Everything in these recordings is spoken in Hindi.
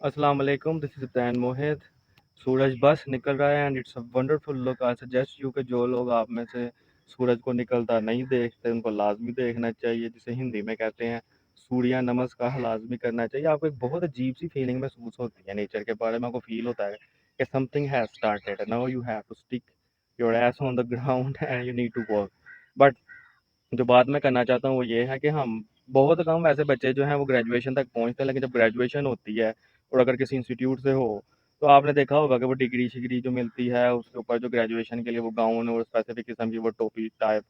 अस्सलाम वालेकुम, दिस इज़ दैन मोहित। सूरज बस निकल रहा है and it's a wonderful look. I suggest you कि जो लोग आप में से सूरज को निकलता नहीं देखते उनको लाजमी देखना चाहिए, जिसे हिंदी में कहते हैं सूर्य नमस्कार लाजमी करना चाहिए। आपको एक बहुत अजीब सी फीलिंग महसूस होती है नेचर के बारे में। आपको फील होता है कि something has started, now you have to stick your ass on the ground and you need to work. But जो बात मैं करना चाहता हूँ वो ये है कि हम बहुत कम ऐसे बच्चे जो हैं वो ग्रेजुएशन तक पहुँचते हैं, लेकिन जब ग्रेजुएशन होती है और अगर किसी इंस्टीट्यूट से हो तो आपने देखा होगा कि वो डिग्री शिग्री जो मिलती है उसके ऊपर जो ग्रेजुएशन के लिए वो गाउन और स्पेसिफिक किस्म की वो टोपी टाइप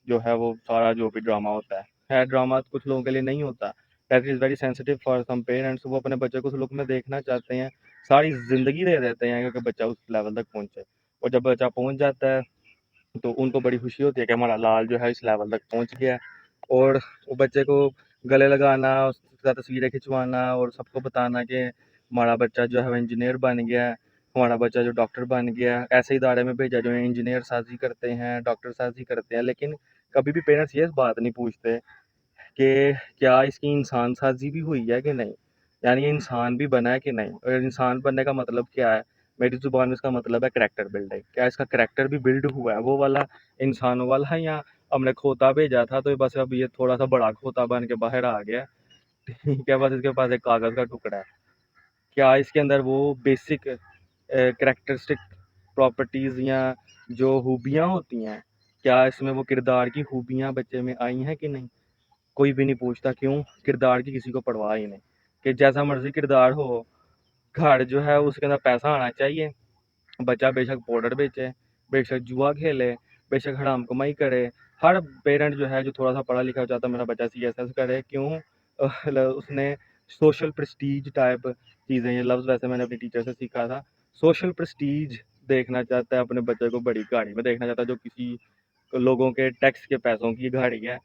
जो है वो सारा जो भी ड्रामा होता है ड्रामा कुछ लोगों के लिए नहीं होता। That is very sensitive for some parents. वो अपने बच्चे को उस लुक में देखना चाहते हैं, सारी ज़िंदगी दे देते हैं क्योंकि बच्चा उस लेवल तक पहुँचे। और जब बच्चा पहुँच जाता है तो उनको बड़ी खुशी होती है कि हमारा लाल जो है इस लेवल तक पहुंच गया है। और वो बच्चे को गले लगाना, उसके साथ तस्वीरें खिंचवाना और सबको बताना कि हमारा बच्चा जो है वो इंजीनियर बन गया है, हमारा बच्चा जो डॉक्टर बन गया है। ऐसे इदारे में भेजा जो इंजीनियर साजी करते हैं, डॉक्टर साजी करते हैं, लेकिन कभी भी पेरेंट्स ये बात नहीं पूछते कि क्या इसकी इंसान साजी भी हुई है कि नहीं, यानी ये इंसान भी बना है कि नहीं। और इंसान बनने का मतलब क्या है, मेरी ज़ुबान में इसका मतलब है करैक्टर बिल्डिंग। क्या इसका करैक्टर भी बिल्ड हुआ है वो वाला इंसानों वाला है, या हमने खोता भेजा था तो बस अब ये थोड़ा सा बड़ा खोता बन के बाहर आ गया। ठीक है, बस इसके पास एक कागज़ का टुकड़ा है। क्या इसके अंदर वो बेसिक करैक्टरिस्टिक प्रॉपर्टीज़ या जो खूबियाँ होती हैं, क्या इसमें वो किरदार की खूबियाँ बच्चे में आई हैं कि नहीं? कोई भी नहीं पूछता। क्यों? किरदार की किसी को परवाह ही नहीं। कि जैसा मर्जी किरदार हो, घर जो है उसके अंदर पैसा आना चाहिए। बच्चा बेशक पाउडर बेचे, बेशक जुआ खेले, बेशक हराम कमाई करे। हर पेरेंट जो है जो थोड़ा सा पढ़ा लिखा हो चाहता है मेरा बच्चा CSS करे। क्यों? उसने सोशल प्रेस्टीज टाइप चीज़ें, ये लफ्ज़ वैसे मैंने अपनी टीचर से सीखा था। सोशल प्रेस्टीज देखना चाहता है, अपने बच्चे को बड़ी गाड़ी में देखना चाहता है जो किसी लोगों के टैक्स के पैसों की गाड़ी है।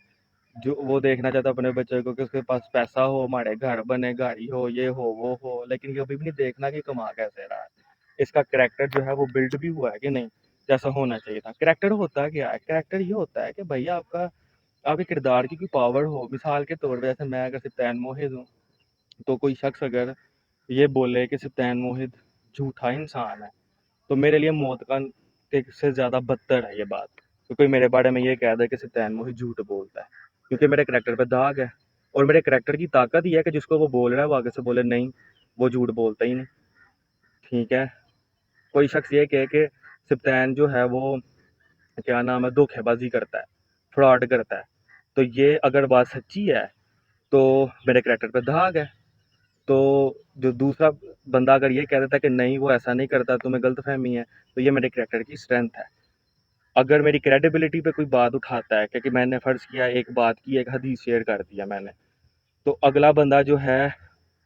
जो वो देखना चाहता है अपने बच्चे को कि उसके पास पैसा हो, हमारे घर बने, गाड़ी हो, ये हो, वो हो, लेकिन कभी भी नहीं देखना कि कमा कैसे रहा है। इसका करैक्टर जो है वो बिल्ड भी हुआ है कि नहीं, जैसा होना चाहिए था। करैक्टर होता क्या है? करैक्टर ये होता है कि भैया आपका आपके किरदार की कोई पावर हो। मिसाल के तौर पे जैसे मैं अगर सिप्तान मोहित हूँ, तो कोई शख्स अगर ये बोले कि सिप्तान मोहित झूठा इंसान है, तो मेरे लिए मौत का के से ज़्यादा बदतर है ये बात। तो कोई मेरे बारे में ये कह दे कि सिप्तान मोहित झूठ बोलता है, क्योंकि मेरे करैक्टर पे दाग है। और मेरे करैक्टर की ताकत ही है कि जिसको वो बोल रहा है वो आगे से बोले नहीं, वो झूठ बोलता ही नहीं। ठीक है, कोई शख्स ये कहे कि सिप्तान जो है वो क्या नाम है धोखेबाजी करता है, फ्रॉड करता है, तो ये अगर बात सच्ची है तो मेरे करैक्टर पे दाग है। तो जो दूसरा बंदा अगर ये कह देता है कि नहीं वो ऐसा नहीं करता, तुम्हें गलतफहमी है, तो ये मेरे करैक्टर की स्ट्रेंथ है। अगर मेरी क्रेडिबिलिटी पे कोई बात उठाता है, क्योंकि मैंने फ़र्ज़ किया एक बात की, एक हदीस शेयर कर दिया मैंने, तो अगला बंदा जो है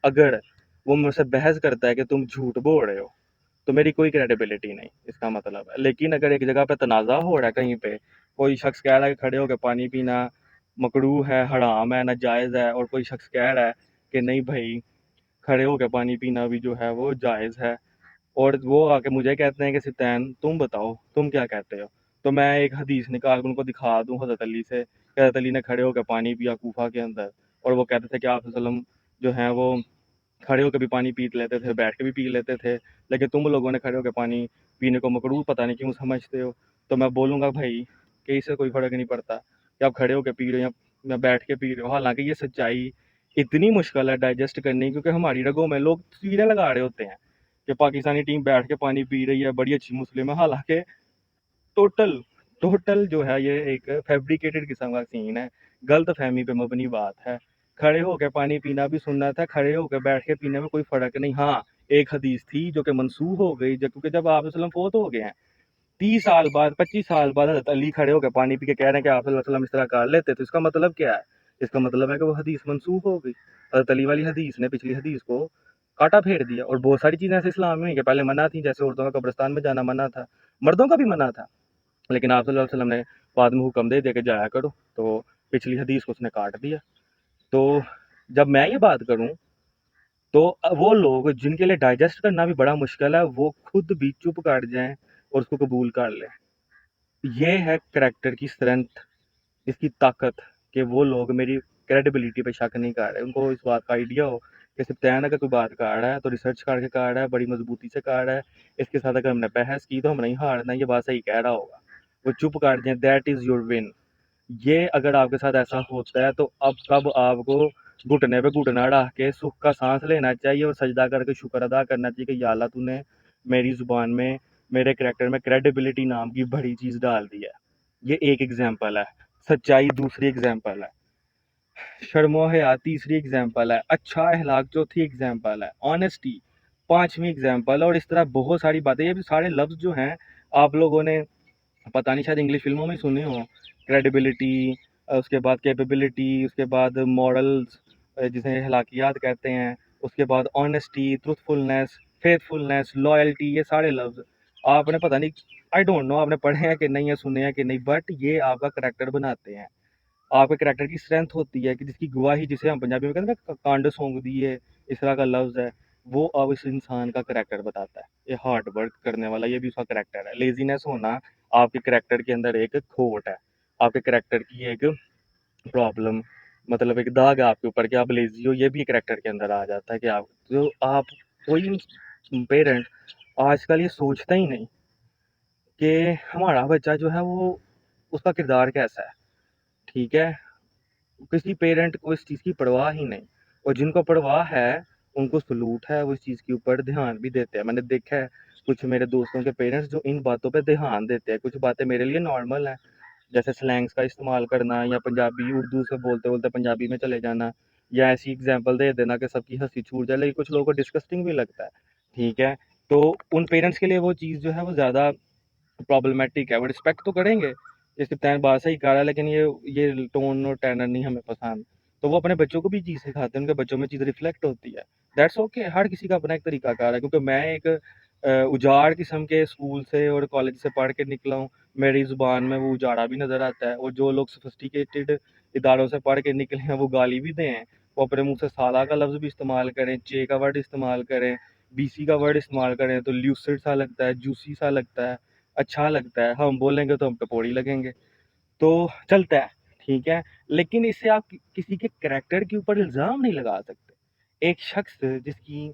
अगर वो मुझसे बहस करता है कि तुम झूठ बोल रहे हो, तो मेरी कोई क्रेडिबिलिटी नहीं, इसका मतलब है। लेकिन अगर एक जगह पे तनाज़ा हो रहा है, कहीं पे कोई शख्स कह रहा है कि खड़े होकर पानी पीना मकरूह है, हराम है, नाजायज़ है, और कोई शख्स कह रहा है कि नहीं भाई खड़े होकर पानी पीना भी जो है वो जायज़ है, और वो आके मुझे कहते हैं कि सिप्तान तुम बताओ तुम क्या कहते हो, तो मैं एक हदीस निकाल के उनको दिखा दूँ हज़रत अली से कि हज़रत अली ने खड़े होकर पानी पिया कूफा के अंदर, और वो कहते थे कि आप वसल्लम जो हैं वो खड़े होकर भी पानी पी लेते थे, बैठ के भी पी लेते थे, लेकिन तुम लोगों ने खड़े होकर पानी पीने को मकरूह पता नहीं क्यों समझते हो। तो मैं बोलूँगा भाई कि इससे कोई फ़र्क नहीं पड़ता कि आप खड़े होकर पी रहे हो या बैठ के पी रहे हो। हालाँकि ये सच्चाई इतनी मुश्किल है डाइजेस्ट करनी, क्योंकि हमारी रगों में लोग तस्वीरें लगा रहे होते हैं कि पाकिस्तानी टीम बैठ के पानी पी रही है, बड़ी अच्छी मुस्लिम है। हालाँकि टोटल टोटल जो है ये एक फैब्रिकेटेड किस्म का सीन है, गलतफ़हमी पे मबनी बात है। खड़े होके पानी पीना भी सुन्नत है, खड़े होके बैठ के पीने में कोई फ़र्क नहीं। हाँ, एक हदीस थी जो कि मनसूख हो गई क्योंकि जब आप वसल्लम फ़ौत हो गए हैं, 30 साल बाद 25 साल बाद हज़रत अली खड़े होके पानी पी के कह रहे हैं कि आप वसल्लम इस तरह कर लेते, तो इसका मतलब क्या है? इसका मतलब है कि वो हदीस मनसूख हो गई। हज़रत अली वाली हदीस ने पिछली हदीस को काटा फेर दिया। और बहुत सारी चीज़ें ऐसे इस्लाम में हुई कि पहले मना थी, जैसे औरतों का कब्रिस्तान में जाना मना था, मर्दों का भी मना था, लेकिन आप सल्लल्लाहु अलैहि वसल्लम ने बाद में हुक्म दे दिया कि जाया करो, तो पिछली हदीस को उसने काट दिया। तो जब मैं ये बात करूं तो वो लोग जिनके लिए डाइजेस्ट करना भी बड़ा मुश्किल है, वो खुद भी चुप कर जाएं और उसको कबूल कर लें। ये है करैक्टर की स्ट्रेंथ, इसकी ताकत, कि वो लोग मेरी क्रेडिबिलिटी पे शक नहीं कर रहे। उनको इस बात का आइडिया हो कि सिप्तैन अगर कोई बात कर रहा है तो रिसर्च करके कर रहा है, बड़ी मजबूती से कर रहा है, इसके साथ अगर हमने बहस की तो हम नहीं हारना, ये बात सही कह रहा होगा, वो चुप कर जाए, दैट इज़ योर विन। ये अगर आपके साथ ऐसा होता है तो अब कब आपको घुटने पे घुटना रख के सुख का सांस लेना चाहिए और सजदा करके शुक्र अदा करना चाहिए कि या अल्लाह तूने मेरी ज़ुबान में, मेरे करैक्टर में क्रेडिबिलिटी नाम की बड़ी चीज़ डाल दी है। ये एक एग्जांपल है, सच्चाई दूसरी एग्जांपल है, शर्मो हया तीसरी एग्जांपल है, अच्छा अखलाक चौथी एग्जांपल है, ऑनेस्टी पांचवी एग्जांपल है। और इस तरह बहुत सारी बातें, ये भी सारे लफ्ज़ जो हैं आप लोगों ने पता नहीं शायद इंग्लिश फिल्मों में सुने हो। क्रेडिबिलिटी, उसके बाद कैपेबिलिटी, उसके बाद मॉरल्स जिसे अखलाकियात कहते हैं, उसके बाद ऑनेस्टी, ट्रूथफुलनेस, फेथफुलनेस, लॉयल्टी, ये सारे लफ्ज़ आपने पता नहीं, आई डोंट नो आपने पढ़े हैं कि नहीं या सुने हैं कि नहीं, बट ये आपका करैक्टर बनाते हैं। आपके करैक्टर की स्ट्रेंथ होती है कि जिसकी गवाही, जिसे हम पंजाबी में कहते हैं ना कांड सौंग दी है, इस तरह का लफ्ज़ है, वो अब इस इंसान का करैक्टर बताता है। ये हार्ड वर्क करने वाला, ये भी उसका करैक्टर है। लेजीनेस होना आपके करैक्टर के अंदर एक खोट है, आपके करैक्टर की एक प्रॉब्लम, मतलब एक दाग है आपके ऊपर कि आप लेजी हो, ये भी करैक्टर के अंदर आ जाता है कि आप, जो आप, कोई पेरेंट आजकल ये सोचता ही नहीं कि हमारा बच्चा जो है वो, उसका किरदार कैसा है। ठीक है, किसी पेरेंट को इस चीज़ की परवाह ही नहीं, और जिनको परवाह है उनको सलूट है, वो इस चीज़ के ऊपर ध्यान भी देते हैं। मैंने देखा है कुछ मेरे दोस्तों के पेरेंट्स जो इन बातों पे ध्यान देते हैं। कुछ बातें मेरे लिए नॉर्मल हैं, जैसे स्लैंग्स का इस्तेमाल करना, या पंजाबी उर्दू से बोलते बोलते पंजाबी में चले जाना, या ऐसी एग्जांपल दे देना कि सबकी हंसी छूट जाए, लेकिन कुछ लोगों को डिस्कस्टिंग भी लगता है। ठीक है, तो उन पेरेंट्स के लिए वो चीज़ जो है वो ज़्यादा प्रॉब्लमेटिक है। वो रिस्पेक्ट तो करेंगे, जैसे तैन बात सही कहा है, लेकिन ये टोन और टैनर नहीं हमें पसंद। तो वो अपने बच्चों को भी चीज़ सिखाते हैं, उनके बच्चों में चीज़ रिफ्लेक्ट होती है। दैट्स ओके, हर किसी का अपना एक तरीका कार है। क्योंकि मैं एक उजाड़ किस्म के स्कूल से और कॉलेज से पढ़ के निकला हूँ, मेरी ज़ुबान में वो उजाड़ा भी नज़र आता है। और जो लोग सोफिस्टिकेटेड इदारों से पढ़ के निकले हैं वो गाली भी दें, वो अपने मुंह से साला का लफ्ज़ भी इस्तेमाल करें, चे का वर्ड इस्तेमाल करें, बीसी का वर्ड इस्तेमाल करें, तो ल्यूसिड सा लगता है, जूसी सा लगता है, अच्छा लगता है। हम बोलेंगे तो हम टपोरी लगेंगे, तो चलता है, ठीक है। लेकिन इससे आप किसी के करैक्टर के ऊपर इल्ज़ाम नहीं लगा सकते। एक शख्स जिसकी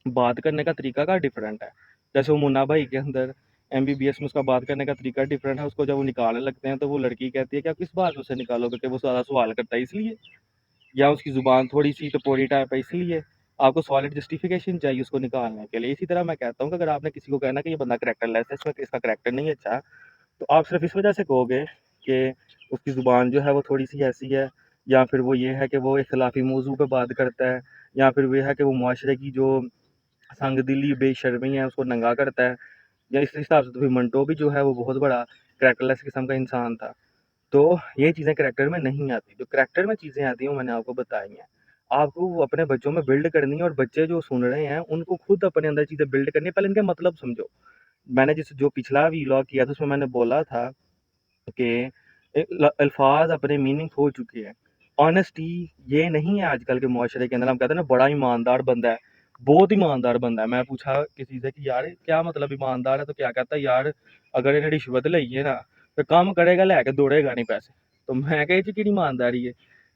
बात करने का तरीका का डिफरेंट है, जैसे वो मुन्ना भाई के अंदर एमबीबीएस में उसका बात करने का तरीका डिफरेंट है, उसको जब वो निकालने लगते हैं तो वो लड़की कहती है कि आप किस बात से निकालोगे, कि वो ज़्यादा सवाल करता है इसलिए, या उसकी ज़ुबान थोड़ी सी टपोरी टाइप है इसलिए। आपको सॉलिड जस्टिफिकेशन चाहिए उसको निकालने के लिए। इसी तरह मैं कहता हूँ कि अगर आपने किसी को कहना कि ये बंदा करैक्टरलेस है, इसमें इसका करैक्टर नहीं अच्छा, तो आप सिर्फ इस वजह से कहोगे कि उसकी ज़ुबान जो है वो थोड़ी सी ऐसी है, या फिर वो ये है कि वो इख्तिलाफी मौजू पे बात करता है, या फिर वो है कि वो मुआशरे की जो संग दिली बेशर्मी है उसको नंगा करता है, या इस हिसाब से तो फिर मंटो भी जो है वो बहुत बड़ा करैक्टरलेस किस्म का इंसान था। तो ये चीज़ें करैक्टर में नहीं आती, जो करैक्टर में चीज़ें आती हैं वो मैंने आपको बताई हैं। आपको वो अपने बच्चों में बिल्ड करनी है, और बच्चे जो सुन रहे हैं उनको खुद अपने अंदर चीज़ें बिल्ड करनी है। पहले इनके मतलब समझो। मैंने जो पिछला वीलॉग किया था उसमें मैंने बोला था कि अल्फाज अपने मीनिंग खो चुके हैं। ऑनेस्टी ये नहीं है आजकल के मुआशरे के अंदर। हम कहते हैं ना बड़ा ईमानदार बंदा है, बहुत ईमानदार बंदा है। मैं पूछा किसी से कि यार क्या मतलब ईमानदार है, तो क्या कहता है यार अगर इन्हें रिश्वत लईए ना तो काम करेगा लैके दौड़ेगा नहीं पैसे। तो मैं कहा कि ईमानदारी है,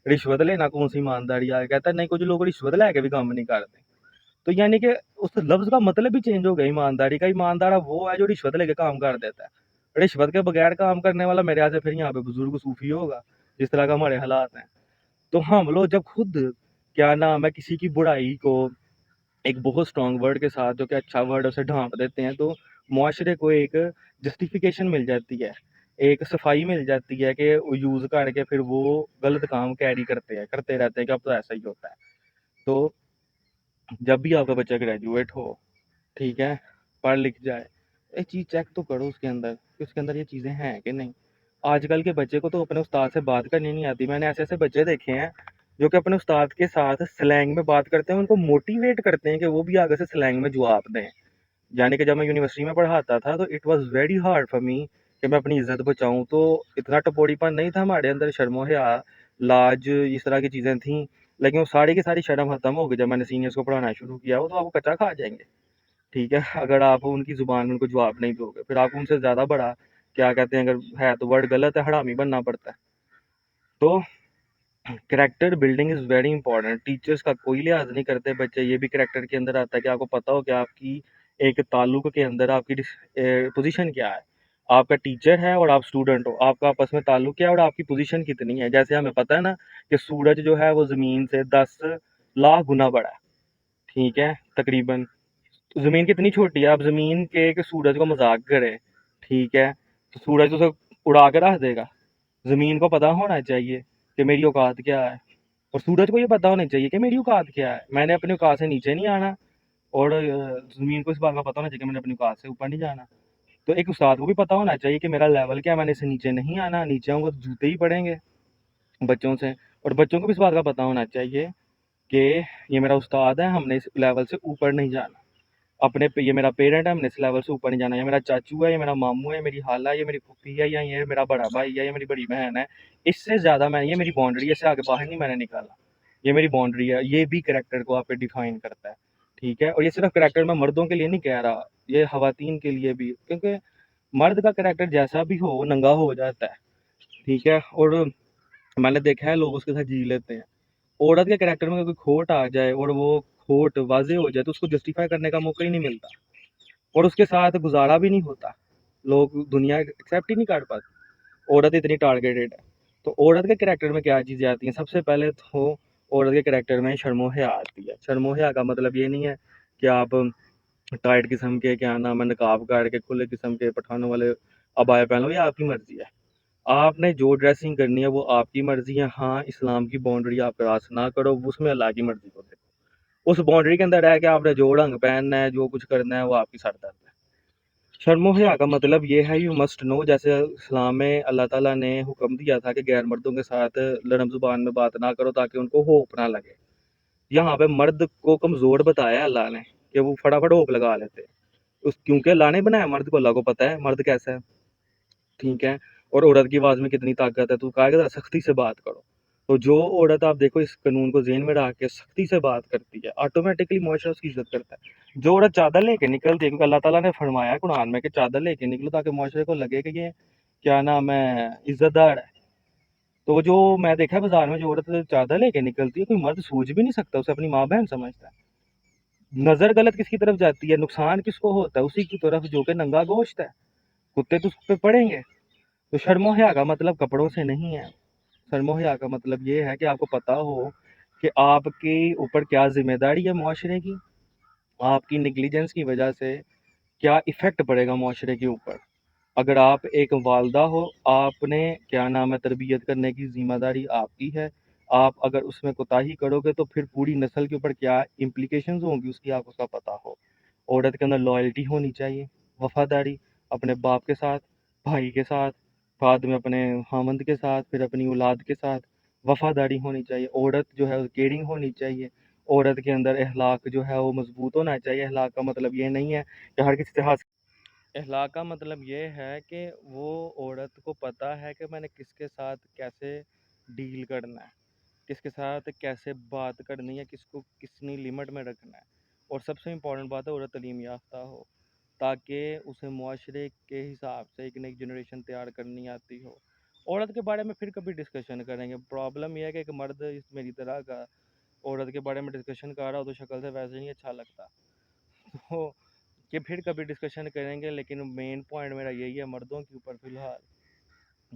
रिश्वत लेना कौन सी ईमानदारी है। कहता नहीं, कुछ लोग रिश्वत लैके भी काम नहीं करते। तो यानी कि उस लफ्ज़ का मतलब ही चेंज हो गया ईमानदारी का। ईमानदार अब वो है जो रिश्वत लेके काम कर देता है। रिश्वत के बगैर काम करने वाला मेरे यहाँ से फिर यहाँ पे बुजुर्ग सूफी होगा, जिस तरह का हमारे हालात हैं। तो हम लोग जब खुद, क्या नाम है, किसी की बुराई को एक बहुत स्ट्रॉन्ग वर्ड के साथ, जो कि अच्छा वर्ड, उसे ढांप देते हैं, तो मुआशरे को एक जस्टिफिकेशन मिल जाती है, एक सफाई मिल जाती है कि वो यूज़ करके फिर वो गलत काम कैरी करते हैं, करते रहते हैं कि अब तो ऐसा ही होता है। तो जब भी आपका बच्चा ग्रेजुएट हो, ठीक है, पढ़ लिख जाए, एक चीज़ चेक तो करो उसके अंदर कि उसके अंदर ये चीज़ें हैं कि नहीं। आजकल के बच्चे को तो अपने उस्ताद से बात करनी नहीं आती। मैंने ऐसे ऐसे बच्चे देखे हैं जो कि अपने उस्ताद के साथ स्लैंग में बात करते हैं, उनको मोटिवेट करते हैं कि वो भी आगे से स्लैंग में जवाब दें। यानी कि जब मैं यूनिवर्सिटी में पढ़ाता था तो it was very hard for me कि मैं अपनी इज्जत बचाऊं। तो इतना टपोरीपन नहीं था हमारे अंदर, शर्मो हया, लाज, इस तरह की चीज़ें थी। लेकिन वो सारी की सारी शर्म खत्म हो गई जब मैंने सीनियर्स को पढ़ाना शुरू किया। वो तो आपको कच्चा खा जाएंगे, ठीक है, अगर आप उनकी ज़ुबान में उनको जवाब नहीं दोगे। फिर आपको उनसे ज़्यादा बड़ा, क्या कहते हैं, अगर है तो वर्ड गलत है, हरामी बनना पड़ता है। तो character building is very important. Teachers का कोई लिहाज नहीं करते बच्चे, ये भी कैरेक्टर के अंदर आता है कि आपको पता हो कि आपकी एक ताल्लुक के अंदर आपकी पोजीशन क्या है। आपका टीचर है और आप स्टूडेंट हो, आपका आपस में ताल्लुक क्या है और आपकी पोजीशन कितनी है। जैसे हमें पता है ना कि सूरज जो है वो ज़मीन से 10 लाख गुना बड़ा है, ठीक है, तकरीबन। तो ज़मीन कितनी छोटी है, आप ज़मीन के सूरज को मजाक करें, ठीक है, तो सूरज तो उसे उड़ा के रख देगा। ज़मीन को पता होना चाहिए कि मेरी औकात क्या है, और सूरज को ये पता होना चाहिए कि मेरी औकात क्या है, मैंने अपनी औकात से नीचे नहीं आना। और ज़मीन को इस बात का पता होना चाहिए कि मैंने अपनी औकात से ऊपर नहीं जाना। तो एक उस्ताद को भी पता होना चाहिए कि मेरा लेवल क्या है, मैंने इससे नीचे नहीं आना, नीचे आऊँगा तो जूते ही पड़ेंगे बच्चों से। और बच्चों को भी इस बात का पता होना चाहिए कि ये मेरा उस्ताद है, हमने इस लेवल से ऊपर नहीं जाना। अपने पे ये मेरा पेरेंट है, हमने इस लेवल से ऊपर नहीं जाना। ये मेरा चाचू है, ये मेरा मामू है, मेरी खाला है, ये मेरी फूफी है, या ये मेरा बड़ा भाई है, ये मेरी बड़ी बहन है। इससे ज़्यादा मैं, ये मेरी बाउंड्री है, इससे आगे बाहर नहीं मैंने निकाला। ये मेरी बाउंड्री है। ये भी करैक्टर को आप पे डिफाइन करता है, ठीक है। और ये सिर्फ करैक्टर मैं मर्दों के लिए नहीं कह रहा, ये खवातीन के लिए भी, क्योंकि मर्द का करैक्टर जैसा भी हो वो नंगा हो जाता है, ठीक है। और मैंने देखा है लोग उसके साथ जी लेते हैं। औरत के करैक्टर में कोई खोट आ जाए और वो खोट वाजे हो जाए तो उसको जस्टिफाई करने का मौका ही नहीं मिलता, और उसके साथ गुजारा भी नहीं होता। लोग, दुनिया एक्सेप्ट ही नहीं कर पाती। औरत इतनी टारगेटेड है। तो औरत के करैक्टर में क्या चीज़ें आती हैं? सबसे पहले तो औरत के करैक्टर में शर्मो हया आती है। शर्मो हया का मतलब ये नहीं है कि आप टाइट किस्म के, क्या नाम है, नकाब काट के खुले किस्म के पठानों वाले अबाया पहन लो, ये आपकी मर्जी है। आपने जो ड्रेसिंग करनी है वो आपकी मर्जी है। हाँ, इस्लाम की बाउंड्री आप क्रॉस ना करो, उसमें अल्लाह की मर्जी को देखो। उस बाउंड्री के अंदर रह के आपने जो रंग पहनना है, जो कुछ करना है, वो आपकी सरदर्द है। शर्मो हया का मतलब ये है, यू मस्ट नो, जैसे इस्लाम में अल्लाह ताला ने हुक्म दिया था कि गैर मर्दों के साथ लरम जुबान में बात ना करो ताकि उनको होप ना लगे। यहाँ पे मर्द को कमजोर बताया अल्लाह ने कि वो फटाफट होप लगा लेते हैं। उस, क्योंकि अल्लाह ने बनाया मर्द को, अल्लाह को पता है मर्द कैसा है, ठीक है। और औरत की आवाज में कितनी ताकत है, तो कहा गया सख्ती से बात करो। तो जो औरत, आप देखो, इस कानून को जेन में रख के सख्ती से बात करती है, ऑटोमेटिकली मुआशरा उसकी इज्जत करता है। जो औरत चादर लेके निकलती है, क्योंकि अल्लाह ताला ने फरमाया है कुरान में कि चादर लेके निकलो ताकि मुआशरे को लगे कि ये, क्या नाम है, इज्जतदार है। तो जो मैं देखा है बाजार में, जो औरत चादर लेके निकलती है, कोई मर्द सूझ भी नहीं सकता, उसे अपनी माँ बहन समझता है। नजर गलत किसकी तरफ जाती है, नुकसान किसको होता है, उसी की तरफ जो कि नंगा गोश्त है। कुत्ते तो उस पे पड़ेंगे। तो शर्मो हया का मतलब कपड़ों से नहीं है। शर्मो हया का मतलब ये है कि आपको पता हो कि आपके ऊपर क्या जिम्मेदारी है मुआशरे की, आपकी निगलिजेंस की वजह से क्या इफेक्ट पड़ेगा मुआशरे के ऊपर। अगर आप एक वालदा हो, आपने, क्या नाम है, तरबियत करने की जिम्मेदारी आपकी है। आप अगर उसमें कोताही करोगे तो फिर पूरी नस्ल के ऊपर क्या इम्प्लीकेशंस होंगी उसकी आपको उसका पता हो। औरत के अंदर लॉयल्टी होनी चाहिए, वफादारी, अपने बाप के साथ, भाई के साथ, बाद में अपने खामंद के साथ, फिर अपनी औलाद के साथ वफादारी होनी चाहिए। औरत जो है केयरिंग होनी चाहिए। औरत के अंदर अखलाक जो है वो मजबूत होना चाहिए। अखलाक का मतलब ये नहीं है कि हर किसी से हंस, अखलाक का मतलब ये है कि वो औरत को पता है कि मैंने किसके साथ कैसे डील करना है, किसके साथ कैसे बात करनी है, किसको कितनी लिमिट में रखना है। और सबसे इम्पोर्टेंट बात है, औरत तालीम याफ्ता हो ताकि उसे मुआशरे के हिसाब से एक नई जनरेशन तैयार करनी आती हो। औरत के बारे में फिर कभी डिस्कशन करेंगे। प्रॉब्लम यह है कि एक मर्द मेरी तरह का औरत के बारे में डिस्कशन कर रहा हो तो शक्ल से वैसे नहीं अच्छा लगता। तो कि फिर कभी डिस्कशन करेंगे, लेकिन मेन पॉइंट मेरा यही है मर्दों के ऊपर फ़िलहाल,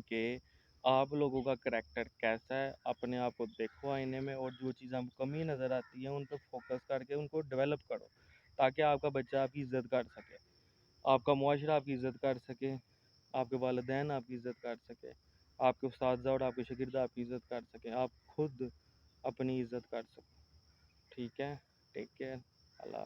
कि आप लोगों का करैक्टर कैसा है, अपने आप को देखो आईने में, और जो चीज़ आपको कमी नज़र आती है उन पर फोकस करके उनको डेवलप करो, ताकि आपका बच्चा आपकी इज़्ज़त कर सके, आपका मुआशरा आपकी इज़्ज़त कर सके, आपके वालिदैन आपकी इज़्ज़त कर सके, आपके उस्ताद और आपके शागिर्द आपकी इज़्ज़त कर सकें, आप खुद अपनी इज़्ज़त कर सको, ठीक है। Take care.